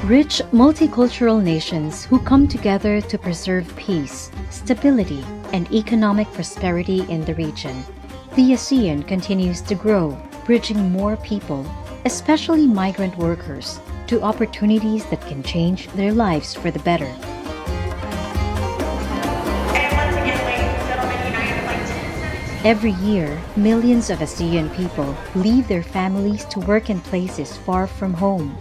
Rich multicultural nations who come together to preserve peace, stability, and economic prosperity in the region. The ASEAN continues to grow, bridging more people, especially migrant workers, to opportunities that can change their lives for the better. Every year, millions of ASEAN people leave their families to work in places far from home.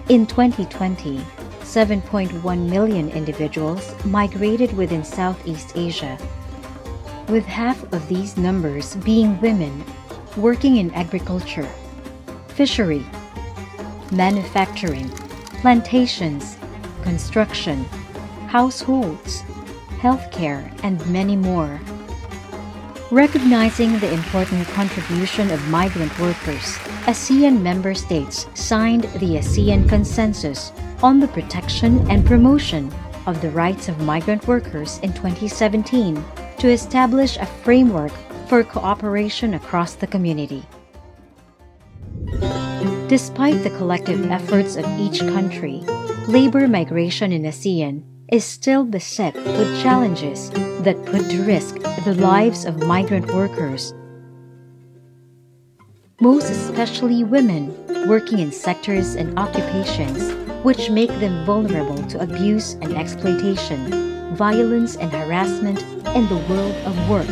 In 2020, 7.1 million individuals migrated within Southeast Asia, with half of these numbers being women working in agriculture, fishery, manufacturing, plantations, construction, households, healthcare, and many more. Recognizing the important contribution of migrant workers, ASEAN member states signed the ASEAN Consensus on the protection and promotion of the rights of migrant workers in 2017 to establish a framework for cooperation across the community. Despite the collective efforts of each country, labor migration in ASEAN is still beset with challenges that put to risk the lives of migrant workers, most especially women working in sectors and occupations which make them vulnerable to abuse and exploitation, violence and harassment in the world of work.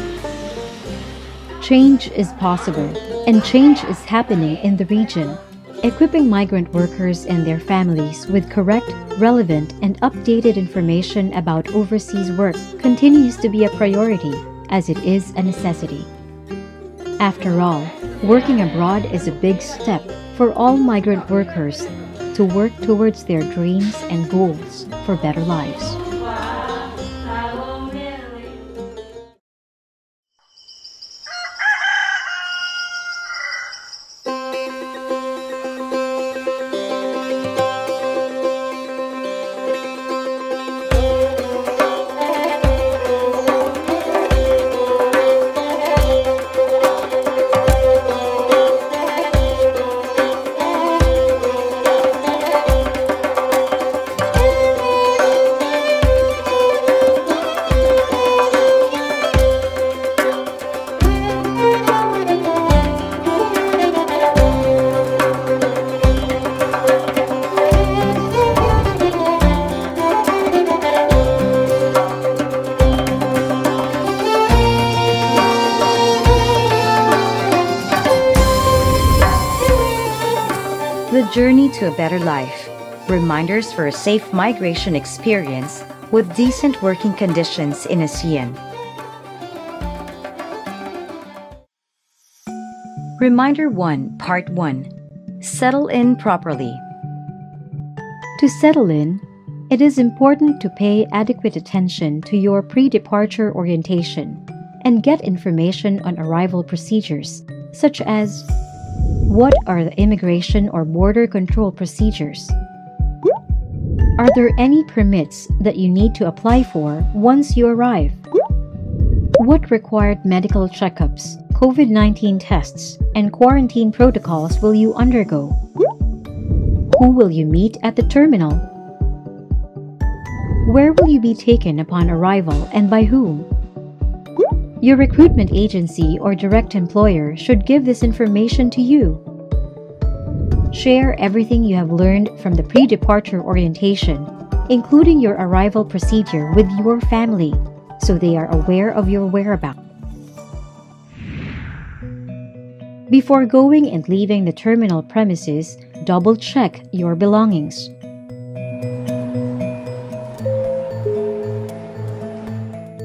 Change is possible, and change is happening in the region. Equipping migrant workers and their families with correct, relevant, and updated information about overseas work continues to be a priority, as it is a necessity. After all, working abroad is a big step for all migrant workers to work towards their dreams and goals for better lives. The Journey to a Better Life. Reminders for a safe migration experience with decent working conditions in ASEAN. Reminder 1, Part 1. Settle in properly. To settle in, it is important to pay adequate attention to your pre-departure orientation and get information on arrival procedures, such as what are the immigration or border control procedures? Are there any permits that you need to apply for once you arrive? What required medical checkups, COVID-19 tests, and quarantine protocols will you undergo? Who will you meet at the terminal? Where will you be taken upon arrival and by whom? Your recruitment agency or direct employer should give this information to you. Share everything you have learned from the pre-departure orientation, including your arrival procedure, with your family, so they are aware of your whereabouts. Before going and leaving the terminal premises, double-check your belongings.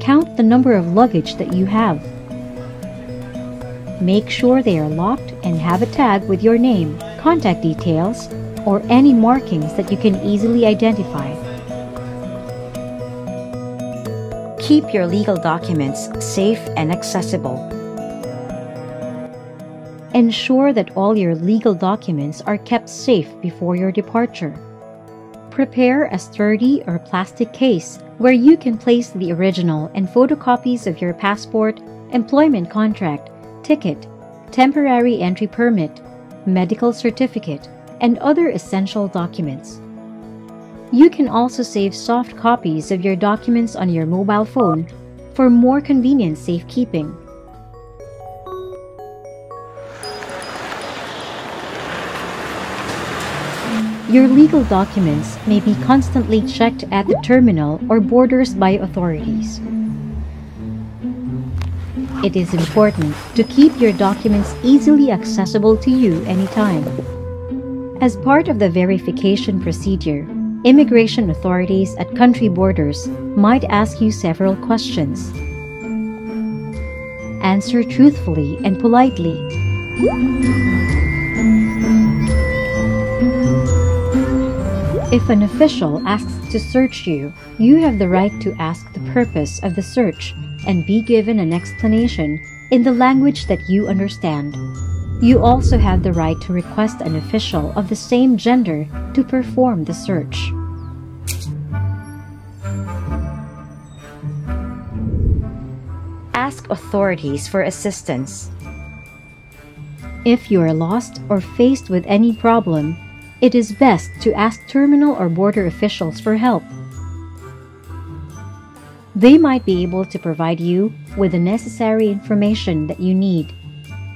Count the number of luggage that you have. Make sure they are locked and have a tag with your name, contact details, or any markings that you can easily identify. Keep your legal documents safe and accessible. Ensure that all your legal documents are kept safe before your departure. Prepare a sturdy or plastic case where you can place the original and photocopies of your passport, employment contract, ticket, temporary entry permit, medical certificate, and other essential documents. You can also save soft copies of your documents on your mobile phone for more convenient safekeeping. Your legal documents may be constantly checked at the terminal or borders by authorities. It is important to keep your documents easily accessible to you anytime. As part of the verification procedure, immigration authorities at country borders might ask you several questions. Answer truthfully and politely. If an official asks to search you, you have the right to ask the purpose of the search and be given an explanation in the language that you understand. You also have the right to request an official of the same gender to perform the search. Ask authorities for assistance. If you are lost or faced with any problem, it is best to ask terminal or border officials for help. They might be able to provide you with the necessary information that you need,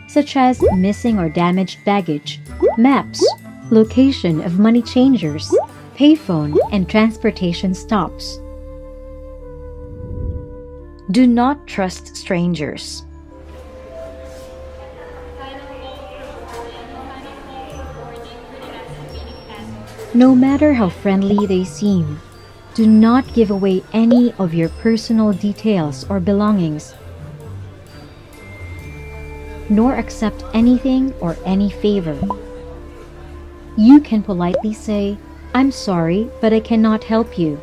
such as missing or damaged baggage, maps, location of money changers, payphone, and transportation stops. Do not trust strangers. No matter how friendly they seem, do not give away any of your personal details or belongings, nor accept anything or any favor. You can politely say, "I'm sorry, but I cannot help you."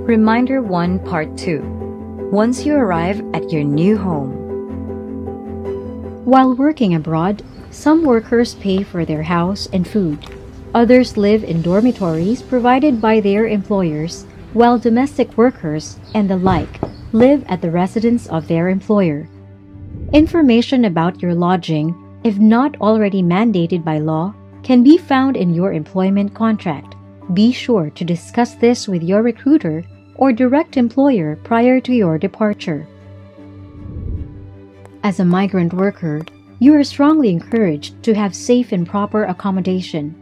Reminder 1 Part 2. Once you arrive at your new home. While working abroad, some workers pay for their house and food. Others live in dormitories provided by their employers, while domestic workers and the like live at the residence of their employer. Information about your lodging, if not already mandated by law, can be found in your employment contract. Be sure to discuss this with your recruiter or direct employer prior to your departure. As a migrant worker, you are strongly encouraged to have safe and proper accommodation.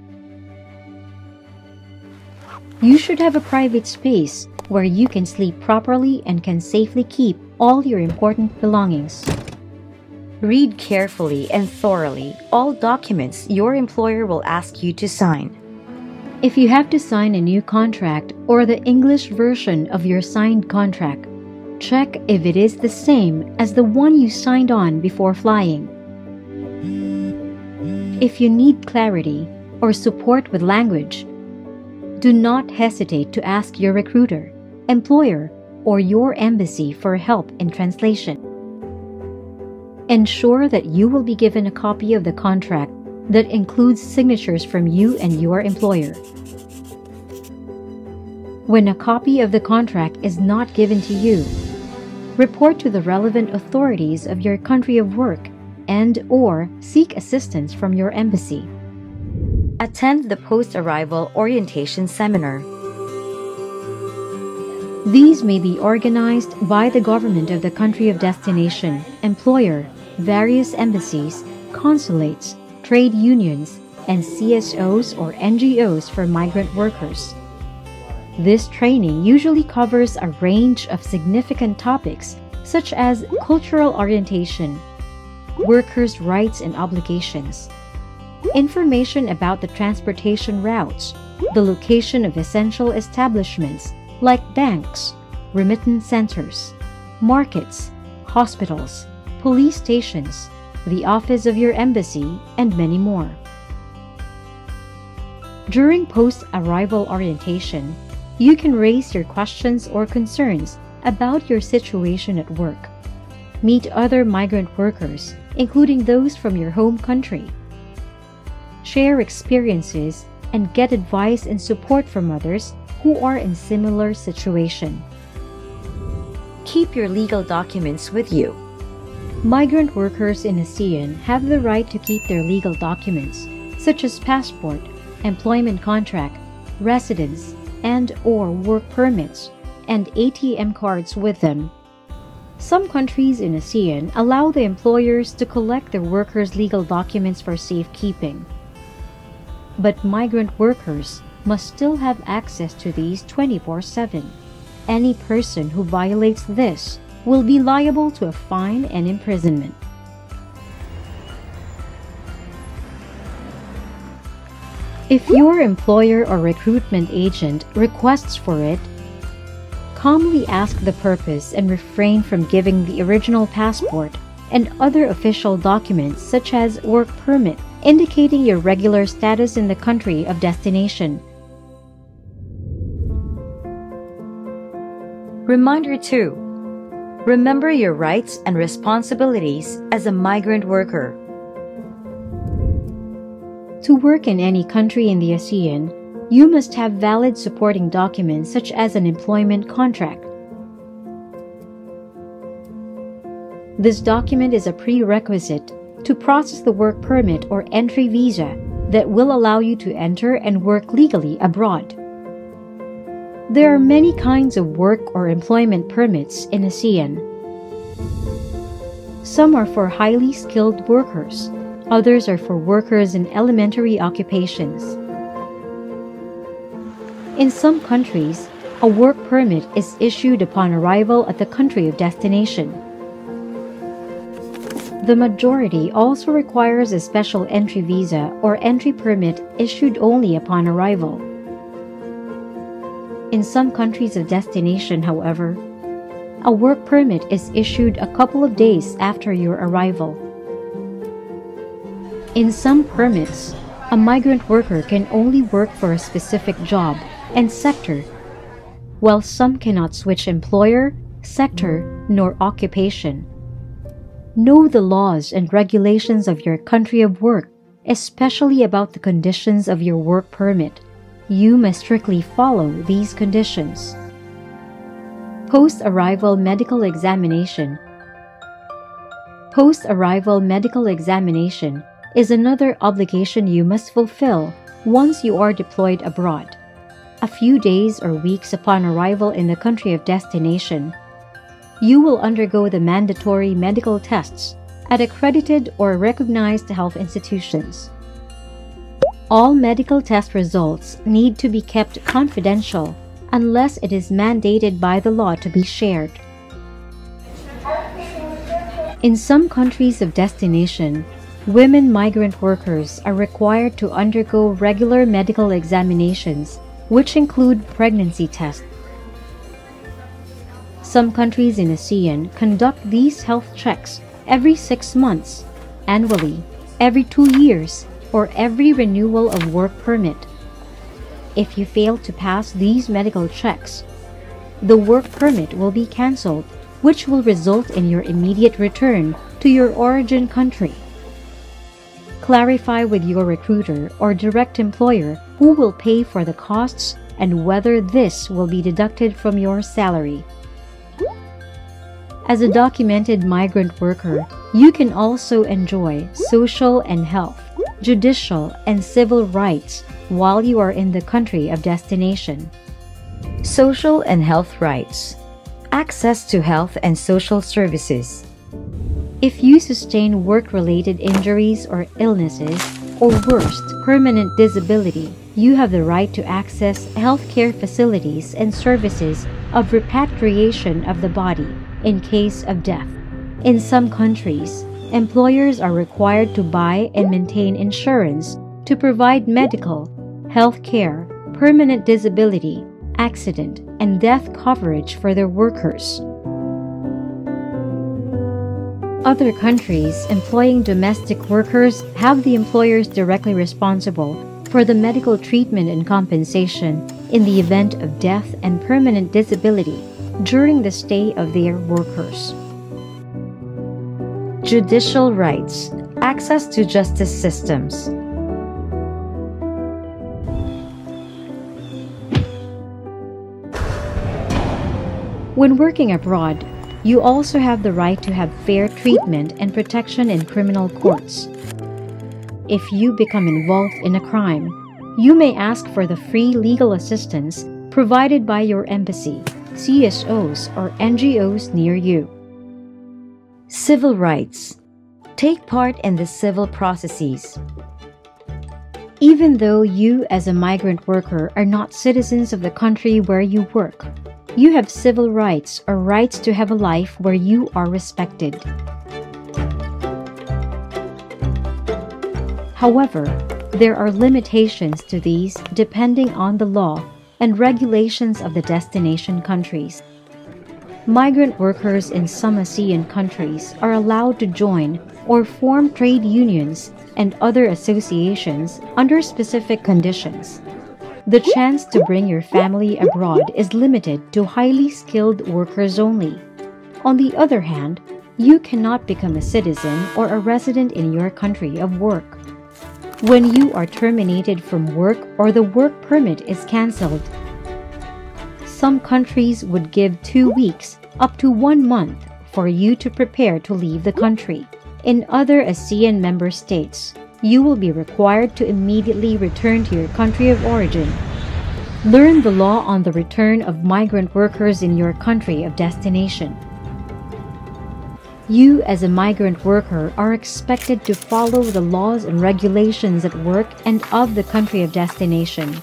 You should have a private space where you can sleep properly and can safely keep all your important belongings. Read carefully and thoroughly all documents your employer will ask you to sign. If you have to sign a new contract or the English version of your signed contract, check if it is the same as the one you signed on before flying. If you need clarity or support with language, do not hesitate to ask your recruiter, employer, or your embassy for help in translation. Ensure that you will be given a copy of the contract that includes signatures from you and your employer. When a copy of the contract is not given to you, report to the relevant authorities of your country of work and/or seek assistance from your embassy. Attend the post-arrival orientation seminar. These may be organized by the government of the country of destination, employer, various embassies, consulates, trade unions, and CSOs or NGOs for migrant workers. This training usually covers a range of significant topics such as cultural orientation, workers' rights and obligations, information about the transportation routes, the location of essential establishments like banks, remittance centers, markets, hospitals, police stations, the office of your embassy, and many more. During post-arrival orientation, you can raise your questions or concerns about your situation at work. Meet other migrant workers, including those from your home country. share experiences, and get advice and support from others who are in similar situation. Keep your legal documents with you. Migrant workers in ASEAN have the right to keep their legal documents, such as passport, employment contract, residence, and/or work permits, and ATM cards with them. Some countries in ASEAN allow the employers to collect their workers' legal documents for safekeeping. But migrant workers must still have access to these 24/7. Any person who violates this will be liable to a fine and imprisonment. If your employer or recruitment agent requests for it, calmly ask the purpose and refrain from giving the original passport and other official documents such as work permit, indicating your regular status in the country of destination. Reminder 2. Remember your rights and responsibilities as a migrant worker. To work in any country in the ASEAN, you must have valid supporting documents such as an employment contract. This document is a prerequisite to process the work permit or entry visa that will allow you to enter and work legally abroad. There are many kinds of work or employment permits in ASEAN. Some are for highly skilled workers, others are for workers in elementary occupations. In some countries, a work permit is issued upon arrival at the country of destination. The majority also requires a special entry visa or entry permit issued only upon arrival. In some countries of destination, however, a work permit is issued a couple of days after your arrival. In some permits, a migrant worker can only work for a specific job and sector, while some cannot switch employer, sector, nor occupation. Know the laws and regulations of your country of work, especially about the conditions of your work permit. You must strictly follow these conditions. Post-arrival medical examination. Post-arrival medical examination is another obligation you must fulfill once you are deployed abroad. A few days or weeks upon arrival in the country of destination, you will undergo the mandatory medical tests at accredited or recognized health institutions. All medical test results need to be kept confidential unless it is mandated by the law to be shared. In some countries of destination, women migrant workers are required to undergo regular medical examinations, which include pregnancy tests. Some countries in ASEAN conduct these health checks every 6 months, annually, every 2 years, or every renewal of work permit. If you fail to pass these medical checks, the work permit will be cancelled, which will result in your immediate return to your origin country. Clarify with your recruiter or direct employer who will pay for the costs and whether this will be deducted from your salary. As a documented migrant worker, you can also enjoy social and health, judicial and civil rights while you are in the country of destination. Social and health rights. Access to health and social services. If you sustain work-related injuries or illnesses, or worst, permanent disability, you have the right to access healthcare facilities and services of repatriation of the body in case of death. In some countries, employers are required to buy and maintain insurance to provide medical, health care, permanent disability, accident, and death coverage for their workers. Other countries employing domestic workers have the employers directly responsible for the medical treatment and compensation in the event of death and permanent disability during the stay of their workers. Judicial rights. Access to justice systems. When working abroad, you also have the right to have fair treatment and protection in criminal courts. If you become involved in a crime, you may ask for the free legal assistance provided by your embassy, CSOs, or NGOs near you. Civil rights. Take part in the civil processes. Even though you as a migrant worker are not citizens of the country where you work, you have civil rights or rights to have a life where you are respected. However, there are limitations to these depending on the law and regulations of the destination countries. Migrant workers in some ASEAN countries are allowed to join or form trade unions and other associations under specific conditions. The chance to bring your family abroad is limited to highly skilled workers only. On the other hand, you cannot become a citizen or a resident in your country of work. When you are terminated from work or the work permit is cancelled, some countries would give 2 weeks up to 1 month for you to prepare to leave the country. In other ASEAN member states, you will be required to immediately return to your country of origin. Learn the law on the return of migrant workers in your country of destination. You as a migrant worker are expected to follow the laws and regulations at work and of the country of destination.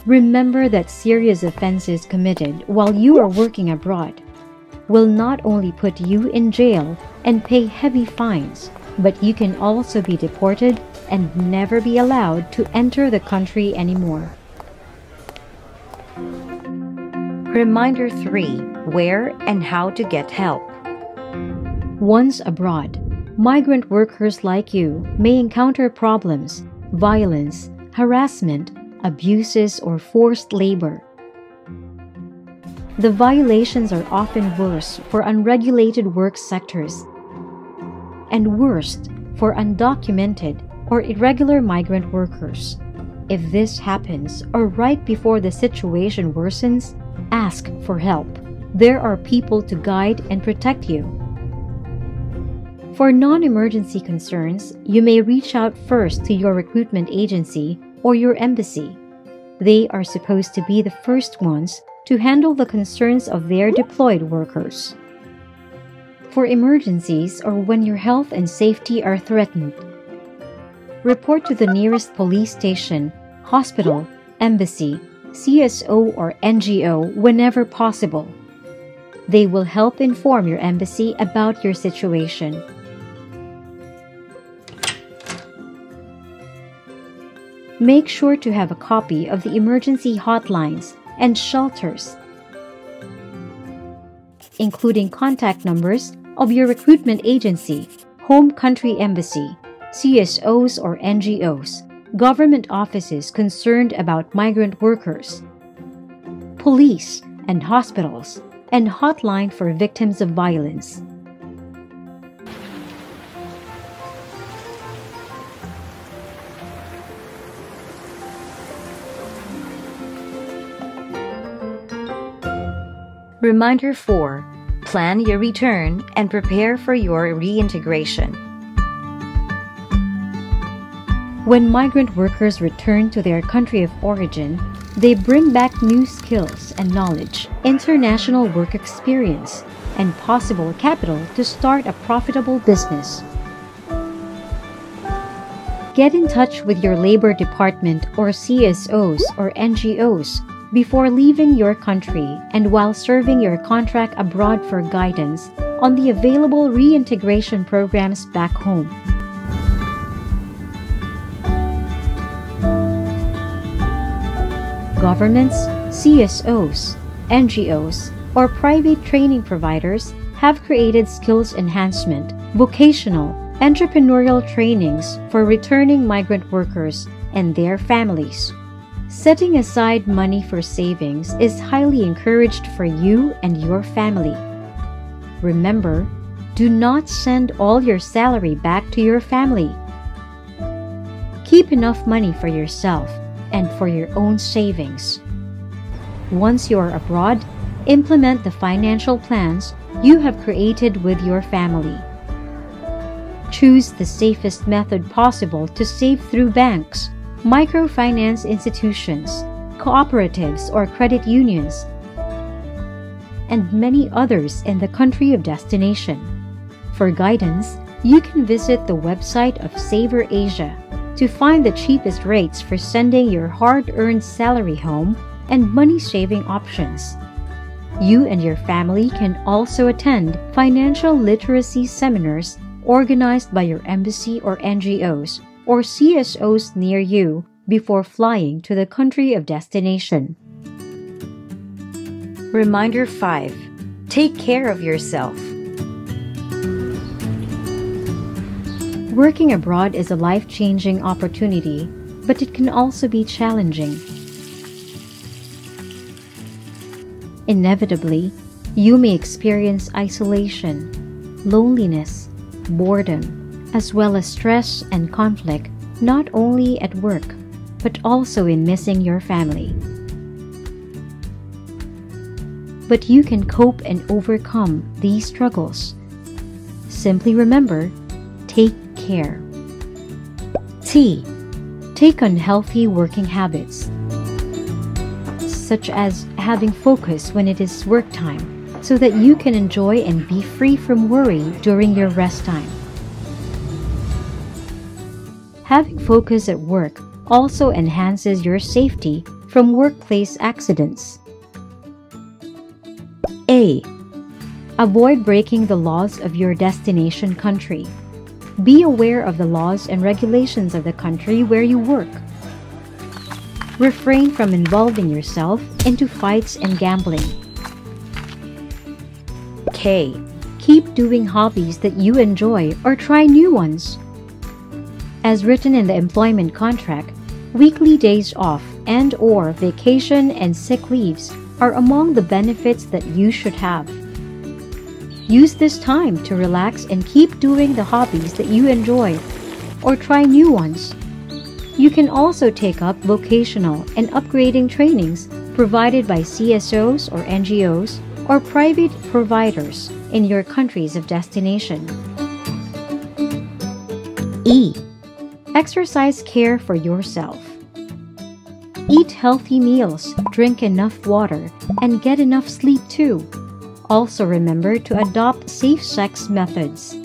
Remember that serious offenses committed while you are working abroad will not only put you in jail and pay heavy fines, but you can also be deported and never be allowed to enter the country anymore. Reminder 3. Where and how to get help. Once abroad, migrant workers like you may encounter problems, violence, harassment, abuses, or forced labor. The violations are often worse for unregulated work sectors and worst for undocumented or irregular migrant workers. If this happens or right before the situation worsens, ask for help. There are people to guide and protect you. For non-emergency concerns, you may reach out first to your recruitment agency or your embassy. They are supposed to be the first ones to handle the concerns of their deployed workers. For emergencies or when your health and safety are threatened, report to the nearest police station, hospital, embassy, CSO, or NGO whenever possible. They will help inform your embassy about your situation. Make sure to have a copy of the emergency hotlines and shelters, including contact numbers of your recruitment agency, home country embassy, CSOs or NGOs, government offices concerned about migrant workers, police and hospitals, and hotline for victims of violence. Reminder 4. Plan your return and prepare for your reintegration. When migrant workers return to their country of origin, they bring back new skills and knowledge, international work experience, and possible capital to start a profitable business. Get in touch with your labor department or CSOs or NGOs before leaving your country and while serving your contract abroad for guidance on the available reintegration programs back home. Governments, CSOs, NGOs, or private training providers have created skills enhancement, vocational, entrepreneurial trainings for returning migrant workers and their families. Setting aside money for savings is highly encouraged for you and your family. Remember, do not send all your salary back to your family. Keep enough money for yourself and for your own savings. Once you are abroad, Implement the financial plans you have created with your family. Choose the safest method possible to save through banks, microfinance institutions, cooperatives or credit unions, and many others in the country of destination. For guidance, you can visit the website of Saver Asia to find the cheapest rates for sending your hard-earned salary home and money-saving options. You and your family can also attend financial literacy seminars organized by your embassy or NGOs or CSOs near you before flying to the country of destination. Reminder 5. Take care of yourself. Working abroad is a life-changing opportunity, but it can also be challenging. Inevitably, you may experience isolation, loneliness, boredom, as well as stress and conflict not only at work, but also in missing your family. But you can cope and overcome these struggles. Simply remember, take care. T. Take on healthy working habits, such as having focus when it is work time, so that you can enjoy and be free from worry during your rest time. Having focus at work also enhances your safety from workplace accidents. A. Avoid breaking the laws of your destination country. Be aware of the laws and regulations of the country where you work. Refrain from involving yourself into fights and gambling. K. Keep doing hobbies that you enjoy or try new ones. As written in the employment contract, weekly days off and/or vacation and sick leaves are among the benefits that you should have. Use this time to relax and keep doing the hobbies that you enjoy or try new ones. You can also take up vocational and upgrading trainings provided by CSOs or NGOs or private providers in your countries of destination. E. Exercise care for yourself. Eat healthy meals, drink enough water, and get enough sleep too. Also remember to adopt safe sex methods.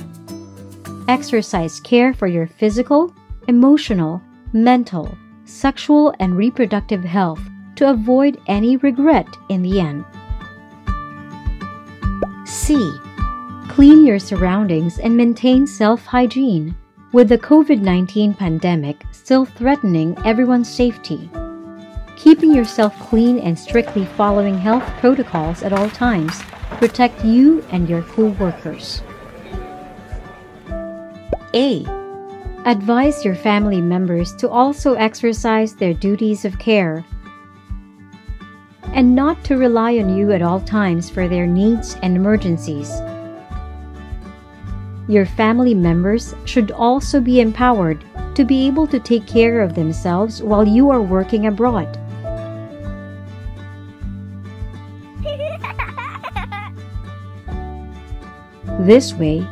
Exercise care for your physical, emotional, mental, sexual, and reproductive health to avoid any regret in the end. C. Clean your surroundings and maintain self-hygiene. With the COVID-19 pandemic still threatening everyone's safety, keeping yourself clean and strictly following health protocols at all times protect you and your co-workers. A. Advise your family members to also exercise their duties of care and not to rely on you at all times for their needs and emergencies. Your family members should also be empowered to be able to take care of themselves while you are working abroad. This way,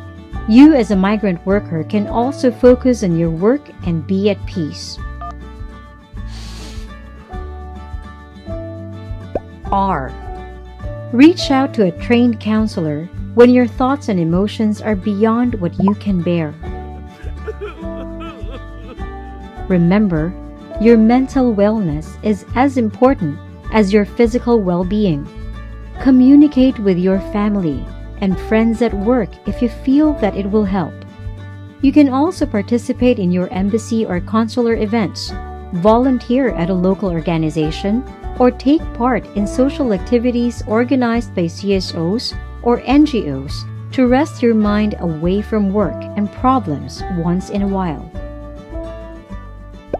you as a migrant worker can also focus on your work and be at peace. R. Reach out to a trained counselor when your thoughts and emotions are beyond what you can bear. Remember, your mental wellness is as important as your physical well-being. Communicate with your family and friends at work if you feel that it will help. You can also participate in your embassy or consular events, volunteer at a local organization, or take part in social activities organized by CSOs or NGOs to rest your mind away from work and problems once in a while.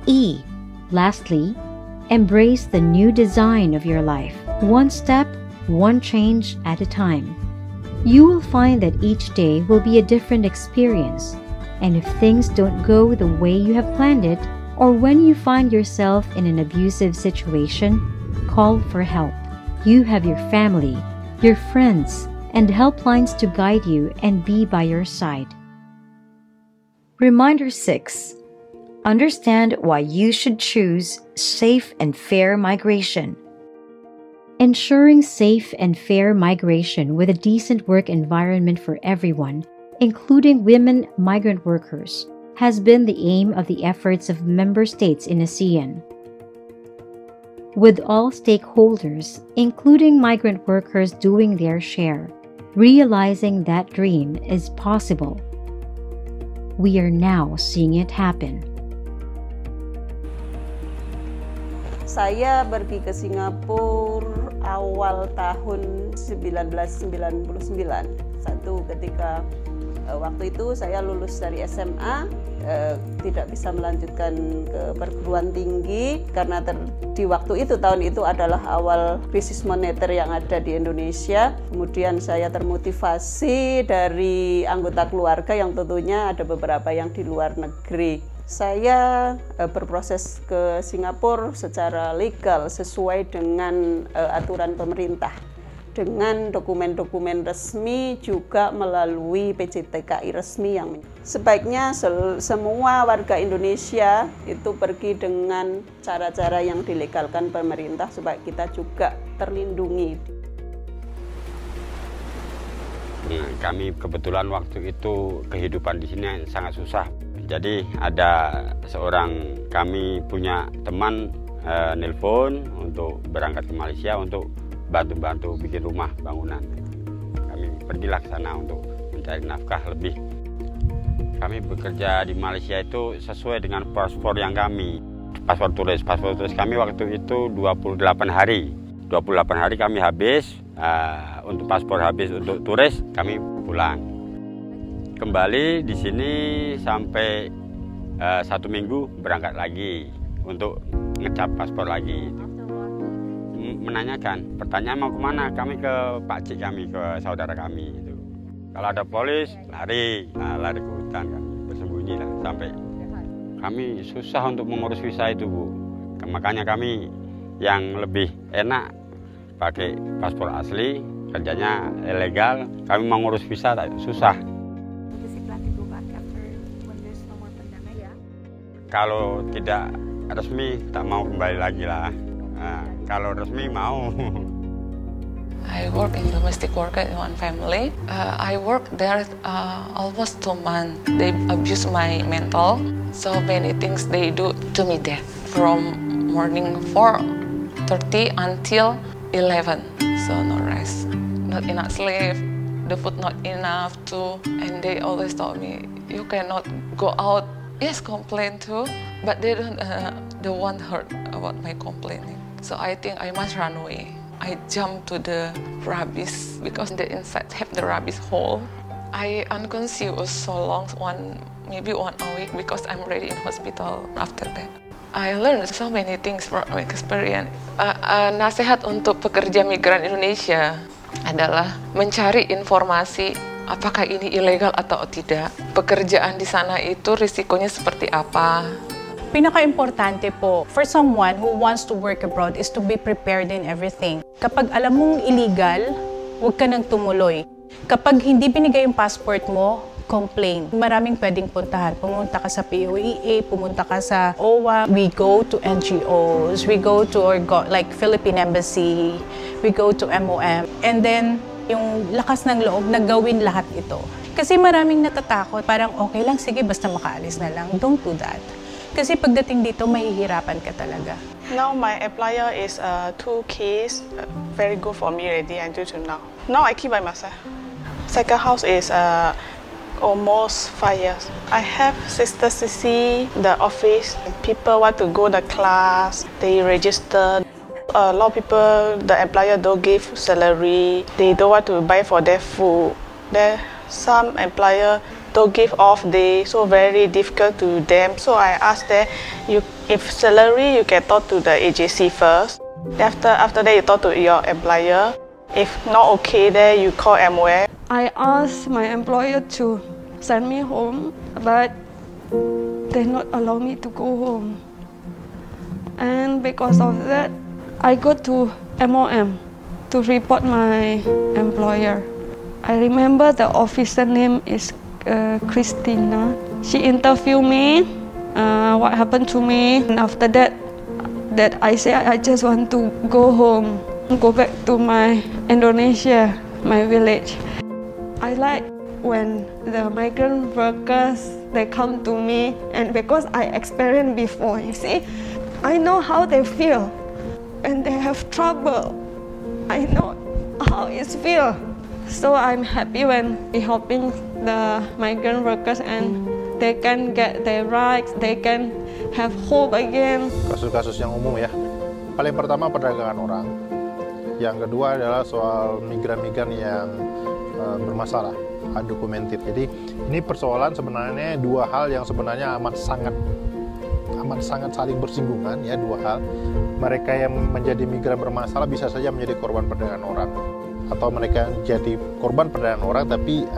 E. Lastly, embrace the new design of your life, one step, one change at a time. You will find that each day will be a different experience, and if things don't go the way you have planned it, or when you find yourself in an abusive situation, call for help. You have your family your friends, and helplines to guide you and be by your side. Reminder 6. Understand why you should choose safe and fair migration. Ensuring safe and fair migration with a decent work environment for everyone, including women migrant workers, has been the aim of the efforts of member states in ASEAN. With all stakeholders, including migrant workers doing their share, realizing that dream is possible. We are now seeing it happen. Saya pergi ke Singapura awal tahun 1999. Ketika waktu itu saya lulus dari SMA, tidak bisa melanjutkan ke perguruan tinggi karena di waktu itu, tahun itu adalah awal krisis moneter yang ada di Indonesia. Kemudian saya termotivasi dari anggota keluarga yang tentunya ada beberapa yang di luar negeri. Saya berproses ke Singapura secara legal sesuai dengan aturan pemerintah, dengan dokumen-dokumen resmi, juga melalui PJTKI resmi yang sebaiknya semua warga Indonesia itu pergi dengan cara-cara yang dilegalkan pemerintah supaya kita juga terlindungi. Kami kebetulan waktu itu kehidupan di sini sangat susah. Jadi ada seorang kami punya teman nelpon untuk berangkat ke Malaysia untuk bantu-bantu bikin rumah bangunan. Kami pergilah ke sana untuk mencari nafkah lebih. Kami bekerja di Malaysia itu sesuai dengan paspor yang kami. Paspor turis kami waktu itu 28 hari. 28 hari kami habis, untuk paspor habis untuk turis kami pulang. Kembali di sini sampai 1 minggu berangkat lagi untuk ngecap paspor lagi. Menanyakan, pertanyaan mau kemana? Kami ke pakcik kami, ke saudara kami. Itu. Kalau ada polis, lari ke hutan kami, bersembunyi lah. Sampai kami susah untuk mengurus visa itu, Bu. Makanya kami yang lebih enak pakai paspor asli, kerjanya ilegal. Kami mengurus visa susah. Kalau tidak resmi, tak mau kembali lagi lah. Kalau resmi mau. I work in domestic worker in one family. I work there almost 2 months. They abuse my mental. So many things they do to me there. From morning 4:30 until 11. So no rest. Not enough sleep. The food not enough too. And they always told me, you cannot go out. Yes, complain too, but they don't hurt about my complaining. So I think I must run away. I jump to the rubbish because the inside have the rubbish hole. I unconscious so long, maybe one week because I'm already in hospital after that. I learned so many things from my experience. Nasihat untuk pekerja migran Indonesia adalah mencari informasi apakah ini ilegal atau tidak. Pekerjaan di sana itu risikonya seperti apa. Pinaka-importante po for someone who wants to work abroad is to be prepared in everything. Kapag alam mong illegal, huwag ka nang tumuloy. Kapag hindi binigay yung passport mo, complain. Maraming pwedeng puntahan. Pumunta ka sa POEA, pumunta ka sa OWA. We go to NGOs, we go to like Philippine Embassy, we go to MOM. And then, yung lakas ng loob na gawin lahat ito. Kasi maraming natatakot, parang okay lang, sige, basta makaalis na lang. Don't do that. Kasi pagdating dito, mahihirapan ka talaga. Now my employer is 2 kids, very good for me already until to now. Now I keep by myself. Second house is almost 5 years. I have sister CC, the office. People want to go to class, they register. A lot of people, the employer don't give salary. They don't want to buy for their food. Then some employer don't give off day, so very difficult to them. So I asked them, if salary, you can talk to the agency first. After that, you talk to your employer. If not okay, then you call MOM. I asked my employer to send me home, but they not allow me to go home. And because of that, I go to MOM. to report my employer. I remember the officer name is Christina. She interviewed me, what happened to me, and after that I say I just want to go home, go back to my Indonesia, my village. I like when the migrant workers, they come to me, and because I experienced before, you see, I know how they feel, and they have trouble. I know how it feels. So I'm happy when we helping the migrant workers and they can get their rights, they can have hope again. Kasus-kasus yang umum ya. Paling pertama perdagangan orang. Yang kedua adalah soal migran-migran yang bermasalah, undocumented. Jadi ini persoalan sebenarnya dua hal yang sebenarnya amat sangat saling bersinggungan ya, dua hal. Mereka yang menjadi migran bermasalah bisa saja menjadi korban perdagangan orang, atau mereka jadi korban perdagangan orang, tapi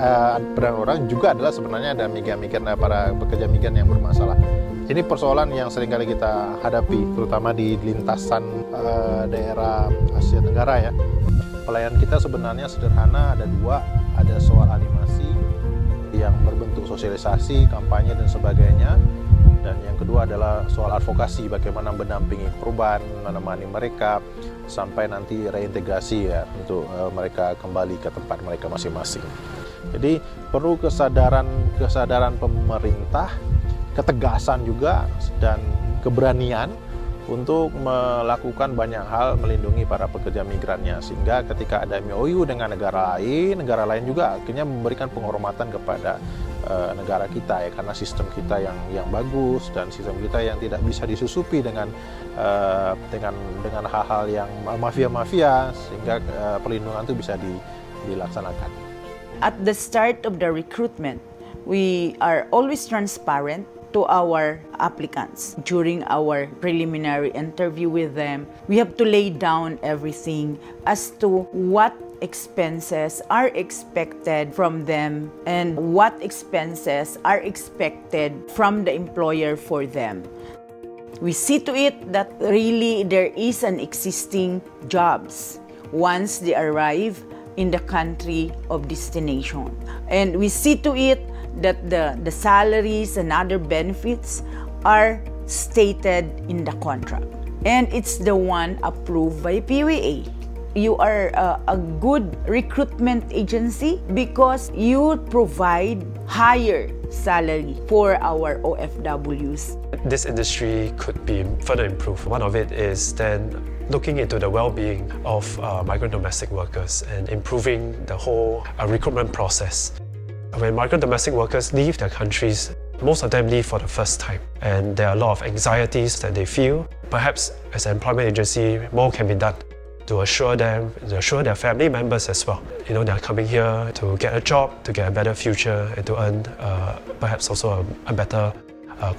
perdagangan orang juga adalah sebenarnya ada migran-migran, para pekerja migran yang bermasalah. Ini persoalan yang seringkali kita hadapi, terutama di lintasan daerah Asia Tenggara ya. Pelayanan kita sebenarnya sederhana, ada dua, ada soal animasi yang berbentuk sosialisasi, kampanye dan sebagainya. Dan yang kedua adalah soal advokasi, bagaimana mendampingi korban, menemani mereka sampai nanti reintegrasi ya, untuk mereka kembali ke tempat mereka masing-masing. Jadi perlu kesadaran pemerintah, ketegasan juga, dan keberanian untuk melakukan banyak hal melindungi para pekerja migrannya, sehingga ketika ada MOU dengan negara lain juga akhirnya memberikan penghormatan kepada negara kita ya, karena sistem kita yang bagus dan sistem kita yang tidak bisa disusupi dengan hal-hal yang mafia-mafia, sehingga perlindungan itu bisa dilaksanakan. At the start of the recruitment, we are always transparent to our applicants. During our preliminary interview with them, we have to lay down everything as to what expenses are expected from them and what expenses are expected from the employer for them. We see to it that really there is an existing jobs once they arrive in the country of destination. And we see to it that the salaries and other benefits are stated in the contract. And it's the one approved by PWA. You are a good recruitment agency because you provide higher salary for our OFWs. This industry could be further improved. One of it is then looking into the well-being of migrant domestic workers and improving the whole recruitment process. When migrant domestic workers leave their countries, most of them leave for the first time, and there are a lot of anxieties that they feel. Perhaps as an employment agency, more can be done to assure them, to assure their family members as well. You know, they're coming here to get a job, to get a better future, and to earn perhaps also a better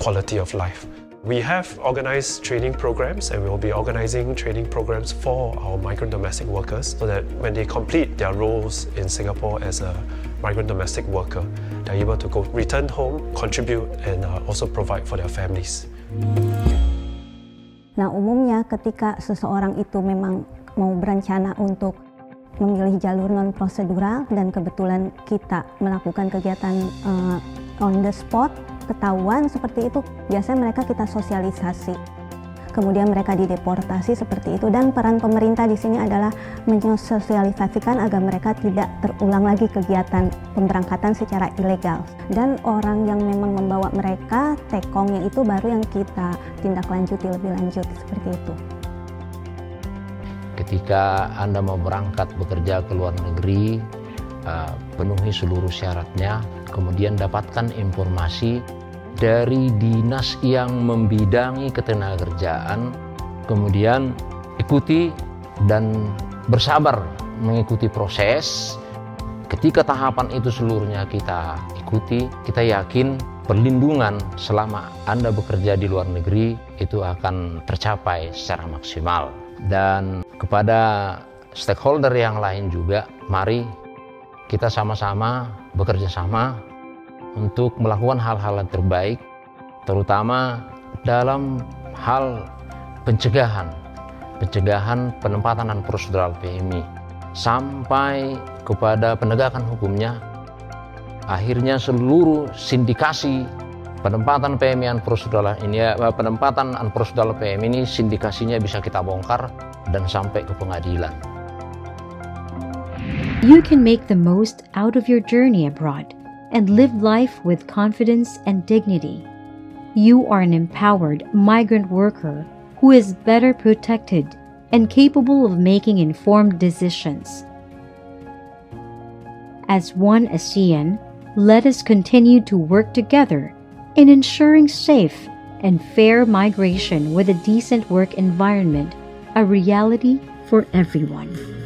quality of life. We have organized training programs, and we will be organizing training programs for our migrant domestic workers so that when they complete their roles in Singapore as a migrant domestic worker, they're able to return home, contribute, and also provide for their families. Nah, umumnya ketika seseorang itu memang mau berencana untuk memilih jalur non-prosedural dan kebetulan kita melakukan kegiatan on the spot, ketahuan seperti itu, biasanya mereka kita sosialisasi. Kemudian mereka dideportasi seperti itu, dan peran pemerintah di sini adalah mensosialisasikan agar mereka tidak terulang lagi kegiatan pemberangkatan secara ilegal. Dan orang yang memang membawa mereka, tekongnya itu baru yang kita tindak lanjuti lebih lanjut seperti itu. Ketika Anda mau berangkat bekerja ke luar negeri, penuhi seluruh syaratnya, kemudian dapatkan informasi dari dinas yang membidangi ketenagakerjaan, kemudian ikuti dan bersabar mengikuti proses. Ketika tahapan itu seluruhnya kita ikuti, kita yakin perlindungan selama Anda bekerja di luar negeri itu akan tercapai secara maksimal. Dan kepada stakeholder yang lain juga, mari kita sama-sama bekerja sama untuk melakukan hal-hal yang terbaik, terutama dalam hal pencegahan penempatan dan prosedural PMI. sampai kepada penegakan hukumnya. Akhirnya seluruh sindikasi penempatan PM unprocedural PM ini sindikasinya bisa kita bongkar dan sampai ke pengadilan. You can make the most out of your journey abroad and live life with confidence and dignity. You are an empowered migrant worker who is better protected and capable of making informed decisions. As one ASEAN, let us continue to work together in ensuring safe and fair migration with a decent work environment, a reality for everyone.